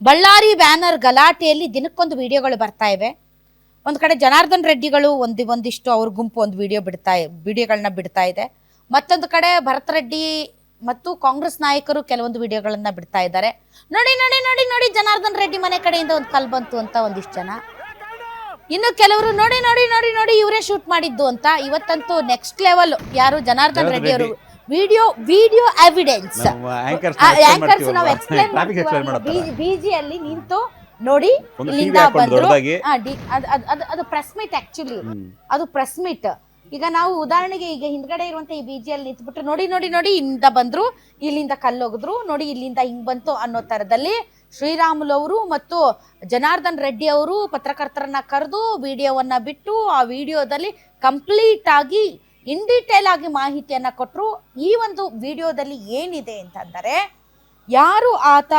Ballari banner ಗಲಾಟೆಯಲ್ಲಿ ದಿನಕ್ಕೊಂದು ವಿಡಿಯೋಗಳು ಬರ್ತಾ ಇವೆ. ಒಂದು ಕಡೆ ಜನಾರ್ದನ್ ರೆಡ್ಡಿಗಳು ಒಂದಿಷ್ಟು ಅವ್ರ ಗುಂಪು ಒಂದು ವಿಡಿಯೋಗಳನ್ನ ಬಿಡ್ತಾ ಇದೆ. ಮತ್ತೊಂದು ಕಡೆ ಭರತ್ ರೆಡ್ಡಿ ಮತ್ತು ಕಾಂಗ್ರೆಸ್ ನಾಯಕರು ಕೆಲವೊಂದು ವಿಡಿಯೋಗಳನ್ನ ಬಿಡ್ತಾ ಇದ್ದಾರೆ. ನೋಡಿ ನೋಡಿ ನೋಡಿ ನೋಡಿ ಜನಾರ್ದನ್ ರೆಡ್ಡಿ ಮನೆ ಕಡೆಯಿಂದ ಒಂದು ಕಲ್ ಬಂತು ಅಂತ ಒಂದಿಷ್ಟು ಜನ, ಇನ್ನು ಕೆಲವರು ನೋಡಿ ನೋಡಿ ನೋಡಿ ನೋಡಿ ಇವರೇ ಶೂಟ್ ಮಾಡಿದ್ದು ಅಂತ. ಇವತ್ತಂತೂ ನೆಕ್ಸ್ಟ್ ಲೆವೆಲ್. ಯಾರು ಜನಾರ್ದನ್ ರೆಡ್ಡಿ ಅವರು ವಿಡಿಯೋ ಎವಿಡೆನ್ಸ್ ಆಂಕರ್ಸ್ ನಾವು ಎಕ್ಸ್ಪ್ಲೇನ್ ಬಿಜಿಯಲ್ಲಿ ನಿಂತು ನೋಡಿ ಇಲ್ಲಿಂದ ಬಂದ್ರು. ಅದು ಪ್ರೆಸ್ ಮೀಟ್, ಆಕ್ಚುಲಿ ಅದು ಪ್ರೆಸ್ ಮೀಟ್. ಈಗ ನಾವು ಉದಾಹರಣೆಗೆ ಈಗ ಹಿಂದ್ಗಡೆ ಇರುವಂತ ಈ ಬಿಜಿಯಲ್ಲಿ ನಿಂತ್ಬಿಟ್ರೆ ನೋಡಿ ನೋಡಿ ನೋಡಿ ಇಲ್ಲಿಂದ ಬಂದ್ರು, ಇಲ್ಲಿಂದ ಕಲ್ಲೋಗಿದ್ರು, ನೋಡಿ ಇಲ್ಲಿಂದ ಹಿಂಗ್ ಬಂತು ಅನ್ನೋ ತರದಲ್ಲಿ ಶ್ರೀರಾಮುಲು ಅವರು ಮತ್ತು ಜನಾರ್ದನ್ ರೆಡ್ಡಿ ಅವರು ಪತ್ರಕರ್ತರನ್ನ ಕರೆದು ವಿಡಿಯೋವನ್ನ ಬಿಟ್ಟು ಆ ವಿಡಿಯೋದಲ್ಲಿ ಕಂಪ್ಲೀಟ್ ಆಗಿ ಇನ್ ಡೀಟೇಲ್ ಆಗಿ ಮಾಹಿತಿಯನ್ನ ಕೊಟ್ಟರು. ಈ ಒಂದು ವಿಡಿಯೋದಲ್ಲಿ ಏನಿದೆ ಅಂತಂದರೆ, ಯಾರು ಆತ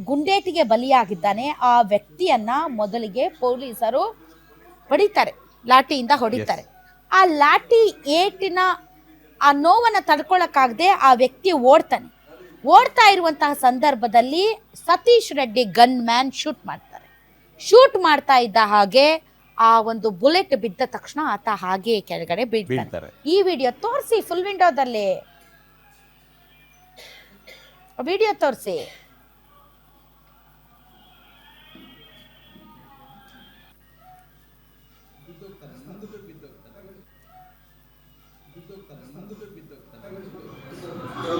ಗುಂಡೇಟಿಗೆ ಬಲಿಯಾಗಿದ್ದಾನೆ ಆ ವ್ಯಕ್ತಿಯನ್ನ ಮೊದಲಿಗೆ ಪೊಲೀಸರು ಹೊಡಿತಾರೆ, ಲಾಠಿಯಿಂದ ಹೊಡಿತಾರೆ. ಆ ಲಾಠಿ ಏಟಿನ ಆ ನೋವನ್ನು ತಡ್ಕೊಳಕ್ಕಾಗದೆ ಆ ವ್ಯಕ್ತಿ ಓಡ್ತಾ ಇರುವಂತಹ ಸಂದರ್ಭದಲ್ಲಿ Satish Reddy gun man shoot ಮಾಡ್ತಾ ಇದ್ದ ಹಾಗೆ ಆ ಒಂದು ಬುಲೆಟ್ ಬಿದ್ದ ತಕ್ಷಣ ಆತ ಹಾಗೆ ಕೆಳಗಡೆ ಬೀಳ್ತಾರೆ. ಈ ವಿಡಿಯೋ ತೋರಿಸಿ, ಫುಲ್ ವಿಂಡೋದಲ್ಲಿ ವಿಡಿಯೋ ತೋರಿಸಿ.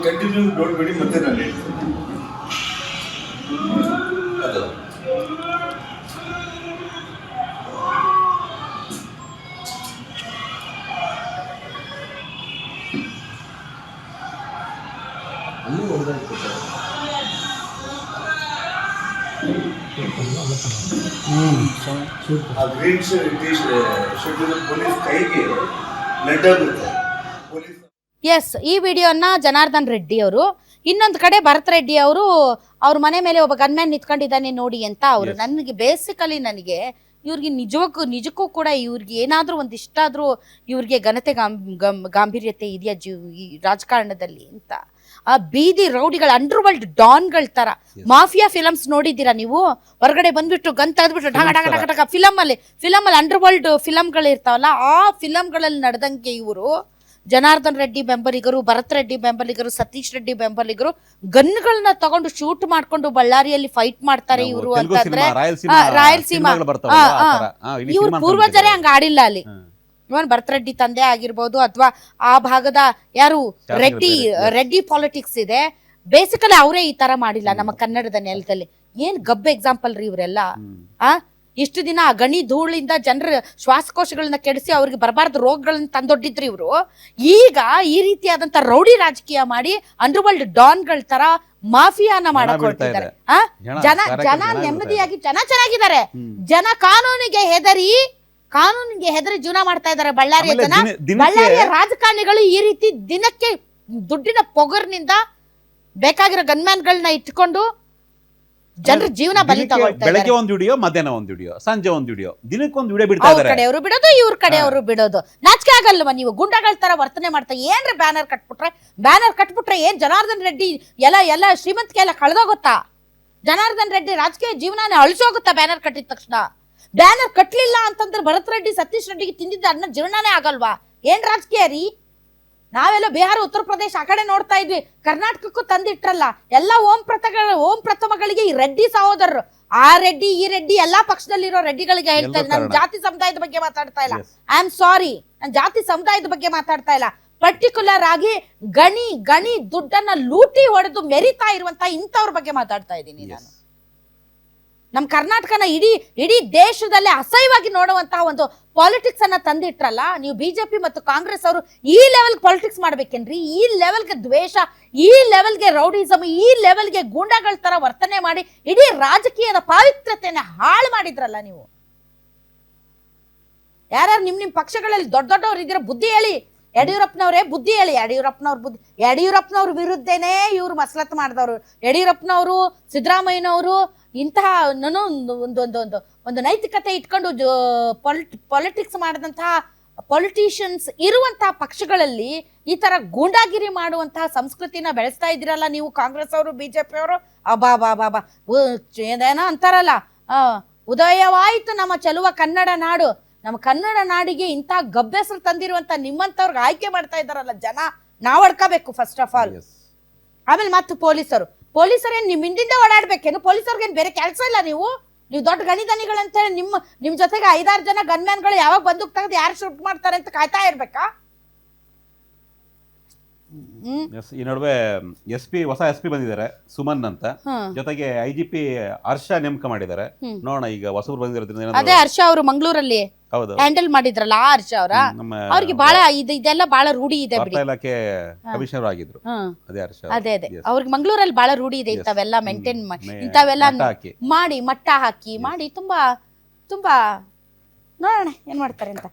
ಕಂಟಿನ್ಯೂ ನೋಡ್ಬೇಡಿ, ಮತ್ತೆ ನಾನು ಹೇಳ್ತೀನಿ. ಗ್ರೀನ್ ಶರ್ಟ್ ಪೊಲೀಸ್ ಕೈಗೆ ಬ್ಲಡ್ ಆಗುತ್ತೆ. ಎಸ್, ಈ ವಿಡಿಯೋನ ಜನಾರ್ದನ್ ರೆಡ್ಡಿ ಅವರು, ಇನ್ನೊಂದು ಕಡೆ ಭರತ್ ರೆಡ್ಡಿ ಅವರು ಅವ್ರ ಮನೆ ಮೇಲೆ ಒಬ್ಬ ಗನ್ಮ್ಯಾನ್ ನಿಂತ್ಕೊಂಡಿದ್ದಾನೆ ನೋಡಿ ಅಂತ ಅವರು. ನನಗೆ ಬೇಸಿಕಲಿ ಇವ್ರಿಗೆ ನಿಜಕ್ಕೂ ಕೂಡ ಇವ್ರಿಗೆ ಏನಾದ್ರೂ ಒಂದಿಷ್ಟಾದ್ರೂ ಇವ್ರಿಗೆ ಘನತೆ ಗಾಂಭೀರ್ಯತೆ ಇದೆಯಾ ಈ ರಾಜಕಾರಣದಲ್ಲಿ ಅಂತ. ಆ ಬೀದಿ ರೌಡಿಗಳ ಅಂಡರ್ವರ್ಲ್ಡ್ ಡಾನ್ಗಳ ತರ ಮಾಫಿಯಾ ಫಿಲಮ್ಸ್ ನೋಡಿದ್ದೀರಾ ನೀವು? ಹೊರಗಡೆ ಬಂದ್ಬಿಟ್ಟು ಗನ್ ತೆಗೆದ್ಬಿಟ್ಟು ಢಗ ಢಗ ಢಗ ಢಗ ಫಿಲಮ್ ಅಲ್ಲಿ ಅಂಡರ್ವರ್ಲ್ಡ್ ಫಿಲಮ್ಗಳು ಇರ್ತಾವಲ್ಲ, ಆ ಫಿಲಮ್ಗಳಲ್ಲಿ ನಡೆದಂಗೆ ಇವರು ಜನಾರ್ದನ್ ರೆಡ್ಡಿ ಬೆಂಬಲಿಗರು, ಭರತ್ ರೆಡ್ಡಿ ಬೆಂಬಲಿಗರು, ಸತೀಶ್ ರೆಡ್ಡಿ ಬೆಂಬಲಿಗರು ಗನ್ಗಳನ್ನ ತಗೊಂಡು ಶೂಟ್ ಮಾಡ್ಕೊಂಡು ಬಳ್ಳಾರಿಯಲ್ಲಿ ಫೈಟ್ ಮಾಡ್ತಾರೆ ಇವರು ಅಂತಂದ್ರೆ, ರಾಯಲಸೀಮಾ ಇವ್ರ ಪೂರ್ವಜರೇ ಹಂಗ ಆಡಿಲ್ಲ ಅಲ್ಲಿ. ಇವನ್ ಭರತ್ ರೆಡ್ಡಿ ತಂದೆ ಆಗಿರ್ಬೋದು ಅಥವಾ ಆ ಭಾಗದ ಯಾರು ರೆಡ್ಡಿ ಪಾಲಿಟಿಕ್ಸ್ ಇದೆ, ಬೇಸಿಕಲಿ ಅವರೇ ಈ ತರ ಮಾಡಿಲ್ಲ ನಮ್ಮ ಕನ್ನಡದ ನೆಲದಲ್ಲಿ. ಏನ್ ಗಬ್ಬ ಎಕ್ಸಾಂಪಲ್ ರೀ ಇವರೆಲ್ಲ. ಇಷ್ಟು ದಿನ ಗಣಿ ಧೂಳಿಂದ ಜನರ ಶ್ವಾಸಕೋಶಗಳನ್ನ ಕೆಡಿಸಿ ಅವ್ರಿಗೆ ಬರಬಾರ್ದು ರೋಗಗಳನ್ನ ತಂದೊಡ್ಡಿದ್ರು ಇವರು. ಈಗ ಈ ರೀತಿಯಾದಂತ ರೌಡಿ ರಾಜಕೀಯ ಮಾಡಿ ಅಂಡರ್ವರ್ಲ್ಡ್ ಡಾನ್ಗಳ ತರ ಮಾಫಿಯಾನ ಮಾಡಕೊಳ್ತಿದ್ದಾರೆ. ಜನ ನೆಮ್ಮದಿಯಾಗಿ ಚೆನ್ನಾಗಿದ್ದಾರೆ. ಜನ ಕಾನೂನಿಗೆ ಹೆದರಿ ಜೀವನ ಮಾಡ್ತಾ ಇದ್ದಾರೆ ಬಳ್ಳಾರಿಯ ಜನ. ಬಳ್ಳಾರಿಯ ರಾಜಕಾರಣಿಗಳು ಈ ರೀತಿ ದಿನಕ್ಕೆ ದುಡ್ಡಿನ ಪೊಗರ್ನಿಂದ ಬೇಕಾಗಿರೋ ಗನ್ಮ್ಯಾನ್ಗಳನ್ನ ಇಟ್ಕೊಂಡು ಜನರ ಜೀವನ ಬಲಿ ತಗೊಳ್ತಾರೆ. ಬೆಳಗ್ಗೆ ಒಂದು ವಿಡಿಯೋ, ಮಧ್ಯಾಹ್ನ ಒಂದು ವಿಡಿಯೋ, ಸಂಜೆ ಒಂದು ವಿಡಿಯೋ, ದಿನಕ್ಕೊಂದು ವಿಡಿಯೋ ಬಿಡ್ತಾ ಇದ್ದಾರೆ. ಕಡೆಯವರು ಬಿಡೋದು, ಇವ್ರ ಕಡೆಯವರು ಬಿಡೋದು. ನಾಚಿಕೆ ಆಗಲ್ವಾ ನೀವು? ಗುಂಡಗಳ ತರ ವರ್ತನೆ ಮಾಡ್ತಾ ಏನ್ರಿ ಬ್ಯಾನರ್ ಕಟ್ಬಿಟ್ರೆ ಏನ್ ಜನಾರ್ದನ್ ರೆಡ್ಡಿ ಎಲ್ಲ ಶ್ರೀಮಂತಿಕೆ ಎಲ್ಲ ಕಳೆದೋಗುತ್ತಾ? ಜನಾರ್ದನ್ ರೆಡ್ಡಿ ರಾಜಕೀಯ ಜೀವನನೇ ಅಳಿಸೋಗುತ್ತಾ ಬ್ಯಾನರ್ ಕಟ್ಟಿದ ತಕ್ಷಣ? ಬ್ಯಾನರ್ ಕಟ್ಲಿಲ್ಲ ಅಂತಂದ್ರೆ ಭರತ್ ರೆಡ್ಡಿ ಸತೀಶ್ ರೆಡ್ಡಿಗೆ ತಿಂದಿದ್ದ ಅನ್ನ ಜೀರ್ಣನೇ ಆಗಲ್ವಾ? ಏನ್ ರಾಜಕೀಯ ರೀ? ನಾವೆಲ್ಲ ಬಿಹಾರ, ಉತ್ತರ ಪ್ರದೇಶ ಆ ಕಡೆ ನೋಡ್ತಾ ಇದ್ವಿ, ಕರ್ನಾಟಕಕ್ಕೂ ತಂದಿಟ್ರಲ್ಲ. ಎಲ್ಲ ಓಂ ಪ್ರಥಮಗಳಿಗೆ ಈ ರೆಡ್ಡಿ ಸಹೋದರರು, ಆ ರೆಡ್ಡಿ ಈ ರೆಡ್ಡಿ ಎಲ್ಲಾ ಪಕ್ಷದಲ್ಲಿರೋ ರೆಡ್ಡಿಗಳಿಗೆ ಹೇಳ್ತಾ ಇದ್ದೀನಿ. ನಾನು ಜಾತಿ ಸಮುದಾಯದ ಬಗ್ಗೆ ಮಾತಾಡ್ತಾ ಇಲ್ಲ. ಐ ಆಮ್ ಸಾರಿ, ನಾನು ಜಾತಿ ಸಮುದಾಯದ ಬಗ್ಗೆ ಮಾತಾಡ್ತಾ ಇಲ್ಲ. ಪರ್ಟಿಕ್ಯುಲರ್ ಆಗಿ ಗಣಿ ದುಡ್ಡನ್ನ ಲೂಟಿ ಹೊಡೆದು ಮೆರಿತಾ ಇರುವಂತ ಇಂಥವ್ರ ಬಗ್ಗೆ ಮಾತಾಡ್ತಾ ಇದ್ದೀನಿ ನಾನು. ನಮ್ಮ ಕರ್ನಾಟಕನ ಇಡೀ ದೇಶದಲ್ಲೇ ಅಸಹ್ಯವಾಗಿ ನೋಡುವಂತಹ ಒಂದು ಪಾಲಿಟಿಕ್ಸ್ ಅನ್ನ ತಂದಿಟ್ರಲ್ಲ ನೀವು. ಬಿಜೆಪಿ ಮತ್ತು ಕಾಂಗ್ರೆಸ್ ಅವರು ಈ ಲೆವೆಲ್ಗೆ ಪಾಲಿಟಿಕ್ಸ್ ಮಾಡ್ಬೇಕೇನ್ರಿ? ಈ ಲೆವೆಲ್ಗೆ ದ್ವೇಷ, ಈ ಲೆವೆಲ್ಗೆ ರೌಡಿಸಮ್, ಈ ಲೆವೆಲ್ಗೆ ಗೂಂಡಾಗಳ ತರ ವರ್ತನೆ ಮಾಡಿ ಇಡೀ ರಾಜಕೀಯದ ಪಾವಿತ್ರ್ಯತೆಯನ್ನ ಹಾಳು ಮಾಡಿದ್ರಲ್ಲ ನೀವು. ಯಾರ್ಯಾರು ನಿಮ್ ಪಕ್ಷಗಳಲ್ಲಿ ದೊಡ್ಡವ್ರು ಇದ್ದೀರಾ ಬುದ್ಧಿ ಹೇಳಿ. ಯಡಿಯೂರಪ್ಪನವರೇ ಬುದ್ಧಿ ಹೇಳಿ. ಯಡಿಯೂರಪ್ಪನವ್ರ ವಿರುದ್ಧನೇ ಇವ್ರು ಮಸಲತ್ ಮಾಡಿದವರು. ಯಡಿಯೂರಪ್ಪನವರು, ಸಿದ್ದರಾಮಯ್ಯನವರು ಇಂತಹ ಒಂದು ನೈತಿಕತೆ ಇಟ್ಕೊಂಡು ಪಾಲಿಟಿಕ್ಸ್ ಮಾಡಿದಂತಹ ಪೊಲಿಟಿಷಿಯನ್ಸ್ ಇರುವಂತಹ ಪಕ್ಷಗಳಲ್ಲಿ ಈ ತರ ಗೂಂಡಾಗಿರಿ ಮಾಡುವಂತಹ ಸಂಸ್ಕೃತಿನ ಬೆಳೆಸ್ತಾ ಇದ್ದೀರಲ್ಲ ನೀವು ಕಾಂಗ್ರೆಸ್ ಅವರು ಬಿಜೆಪಿ ಅವರು. ಅಬಾ ಏನೋ ಅಂತಾರಲ್ಲ, ಉದಯವಾಯಿತು ನಮ್ಮ ಚೆಲುವ ಕನ್ನಡ ನಾಡು. ನಮ್ಮ ಕನ್ನಡ ನಾಡಿಗೆ ಇಂಥ ಗಬ್ಬೆಸರು ತಂದಿರುವಂತ ನಿಮ್ಮಂತವ್ರಿಗೆ ಆಯ್ಕೆ ಮಾಡ್ತಾ ಇದ್ದಾರಲ್ಲ ಜನ, ನಾವು ಅಡ್ಕೋಬೇಕು ಫಸ್ಟ್ ಆಫ್ ಆಲ್. ಆಮೇಲೆ ಮತ್ತೆ ಪೊಲೀಸರೇನು ನಿಮ್ಮ ಹಿಂದಿಂದ ಓಡಾಡ್ಬೇಕೇನು? ಪೊಲೀಸರ್ಗೇನು ಬೇರೆ ಕೆಲಸ ಇಲ್ಲ? ನೀವು ದೊಡ್ಡ ಗಣಿಧನಿಗಳಂತೇಳಿ ನಿಮ್ಮ ಜೊತೆಗೆ 5-6 ಜನ ಗನ್ಮ್ಯಾನ್ಗಳು ಯಾವಾಗ ಬಂದೂಕ್ ತೆಗೆದು ಯಾರು ಶೂಟ್ ಮಾಡ್ತಾರೆ ಅಂತ ಕಾಯ್ತಾ ಇರ್ಬೇಕಾ? ಈ ನಡುವೆ ಹೊಸ ಎಸ್ ಪಿ ಬಂದಿದ್ದಾರೆ ಸುಮನ್ ಅಂತ, ಜೊತೆಗೆ IGP ಹರ್ಷ ನೇಮಕ ಮಾಡಿದ್ದಾರೆ. ನೋಡೋಣ ಈಗ ಹೊಸಬ್ರು ಬಂದಿರೋದ್ರಿಂದ. ಅದೇ ಹರ್ಷ ಅವರು ಮಂಗಳೂರಲ್ಲಿ ಹ್ಯಾಂಡಲ್ ಮಾಡಿದ್ರಲ್ಲ, ಆ ಹರ್ಷ ಅವರ, ಅವ್ರಿಗೆ ಬಹಳ ಇದೆಲ್ಲ ಬಹಳ ರೂಢಿ ಇದೆ ಬಿಡಿ. ಇಲಾಖೆ ಕಮಿಷನರ್ ಆಗಿದ್ರು ಅದೇ ಹರ್ಷ. ಅದೇ ಅವ್ರಿಗೆ ಮಂಗಳೂರಲ್ಲಿ ಬಹಳ ರೂಢಿ ಇದೆ ಇಂಥವೆಲ್ಲ ಮೇಂಟೈನ್ ಇಂಥವೆಲ್ಲ ಮಾಡಿ ಮಟ್ಟ ಹಾಕಿ ಮಾಡಿ ತುಂಬಾ ತುಂಬಾ ನೋಡೋಣ ಏನ್ ಮಾಡ್ತಾರೆ ಅಂತ.